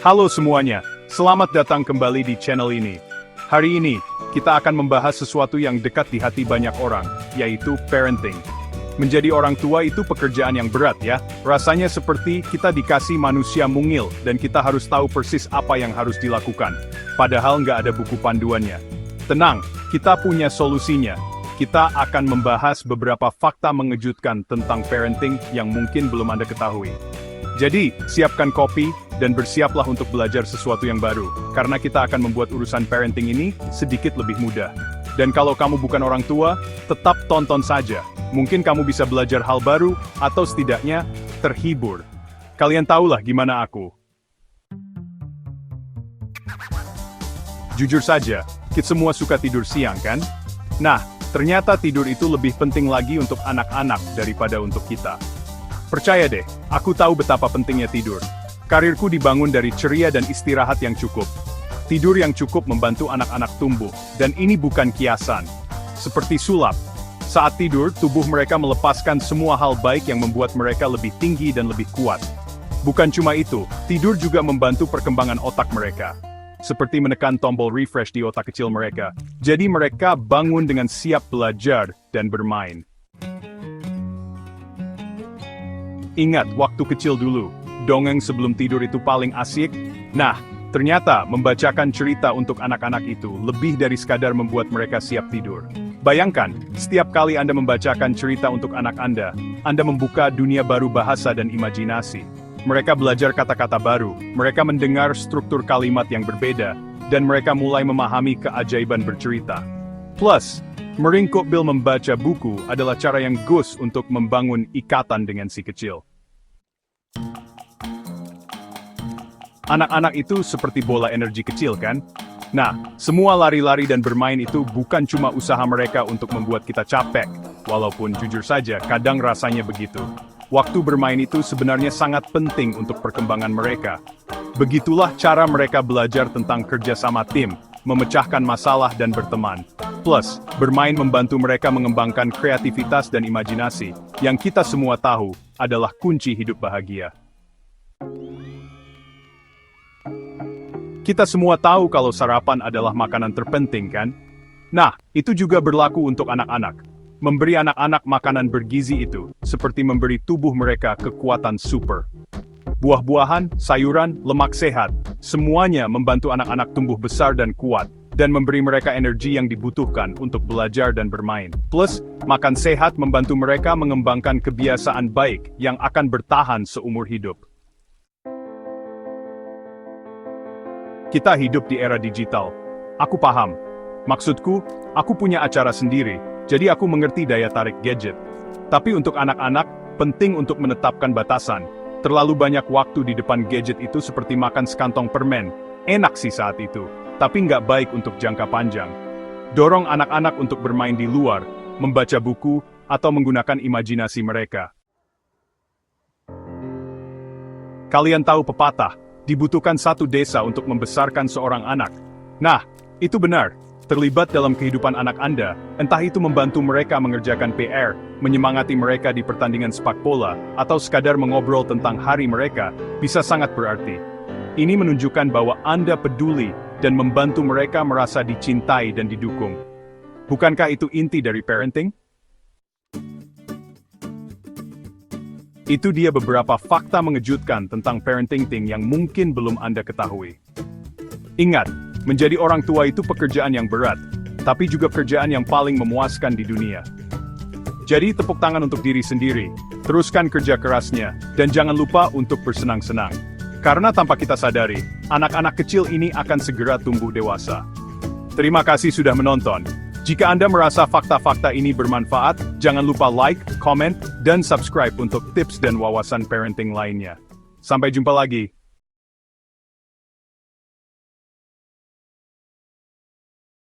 Halo semuanya, selamat datang kembali di channel ini. Hari ini, kita akan membahas sesuatu yang dekat di hati banyak orang, yaitu parenting. Menjadi orang tua itu pekerjaan yang berat ya, rasanya seperti kita dikasih manusia mungil dan kita harus tahu persis apa yang harus dilakukan. Padahal nggak ada buku panduannya. Tenang, kita punya solusinya. Kita akan membahas beberapa fakta mengejutkan tentang parenting yang mungkin belum Anda ketahui. Jadi, siapkan kopi, dan bersiaplah untuk belajar sesuatu yang baru, karena kita akan membuat urusan parenting ini sedikit lebih mudah. Dan kalau kamu bukan orang tua, tetap tonton saja. Mungkin kamu bisa belajar hal baru, atau setidaknya, terhibur. Kalian tahulah gimana aku. Jujur saja, kita semua suka tidur siang kan? Nah, ternyata tidur itu lebih penting lagi untuk anak-anak daripada untuk kita. Percaya deh, aku tahu betapa pentingnya tidur. Karirku dibangun dari ceria dan istirahat yang cukup. Tidur yang cukup membantu anak-anak tumbuh, dan ini bukan kiasan. Seperti sulap. Saat tidur, tubuh mereka melepaskan semua hal baik yang membuat mereka lebih tinggi dan lebih kuat. Bukan cuma itu, tidur juga membantu perkembangan otak mereka. Seperti menekan tombol refresh di otak kecil mereka. Jadi mereka bangun dengan siap belajar dan bermain. Ingat waktu kecil dulu, dongeng sebelum tidur itu paling asik. Nah, ternyata membacakan cerita untuk anak-anak itu lebih dari sekadar membuat mereka siap tidur. Bayangkan, setiap kali Anda membacakan cerita untuk anak Anda membuka dunia baru bahasa dan imajinasi. Mereka belajar kata-kata baru, mereka mendengar struktur kalimat yang berbeda, dan mereka mulai memahami keajaiban bercerita. Plus, meringkuk bil membaca buku adalah cara yang gus untuk membangun ikatan dengan si kecil. Anak-anak itu seperti bola energi kecil kan? Nah, semua lari-lari dan bermain itu bukan cuma usaha mereka untuk membuat kita capek, walaupun jujur saja kadang rasanya begitu. Waktu bermain itu sebenarnya sangat penting untuk perkembangan mereka. Begitulah cara mereka belajar tentang kerja sama tim, memecahkan masalah dan berteman. Plus, bermain membantu mereka mengembangkan kreativitas dan imajinasi, yang kita semua tahu adalah kunci hidup bahagia. Kita semua tahu kalau sarapan adalah makanan terpenting kan? Nah, itu juga berlaku untuk anak-anak. Memberi anak-anak makanan bergizi itu, seperti memberi tubuh mereka kekuatan super. Buah-buahan, sayuran, lemak sehat, semuanya membantu anak-anak tumbuh besar dan kuat, dan memberi mereka energi yang dibutuhkan untuk belajar dan bermain. Plus, makan sehat membantu mereka mengembangkan kebiasaan baik yang akan bertahan seumur hidup. Kita hidup di era digital. Aku paham. Maksudku, aku punya acara sendiri, jadi aku mengerti daya tarik gadget. Tapi untuk anak-anak, penting untuk menetapkan batasan. Terlalu banyak waktu di depan gadget itu seperti makan sekantong permen. Enak sih saat itu, tapi nggak baik untuk jangka panjang. Dorong anak-anak untuk bermain di luar, membaca buku, atau menggunakan imajinasi mereka. Kalian tahu pepatah, dibutuhkan satu desa untuk membesarkan seorang anak. Nah, itu benar. Terlibat dalam kehidupan anak Anda, entah itu membantu mereka mengerjakan PR, menyemangati mereka di pertandingan sepak bola, atau sekadar mengobrol tentang hari mereka, bisa sangat berarti. Ini menunjukkan bahwa Anda peduli dan membantu mereka merasa dicintai dan didukung. Bukankah itu inti dari parenting? Itu dia beberapa fakta mengejutkan tentang parenting yang mungkin belum Anda ketahui. Ingat, menjadi orang tua itu pekerjaan yang berat, tapi juga pekerjaan yang paling memuaskan di dunia. Jadi tepuk tangan untuk diri sendiri, teruskan kerja kerasnya, dan jangan lupa untuk bersenang-senang. Karena tanpa kita sadari, anak-anak kecil ini akan segera tumbuh dewasa. Terima kasih sudah menonton. Jika Anda merasa fakta-fakta ini bermanfaat, jangan lupa like, comment, dan subscribe untuk tips dan wawasan parenting lainnya. Sampai jumpa lagi.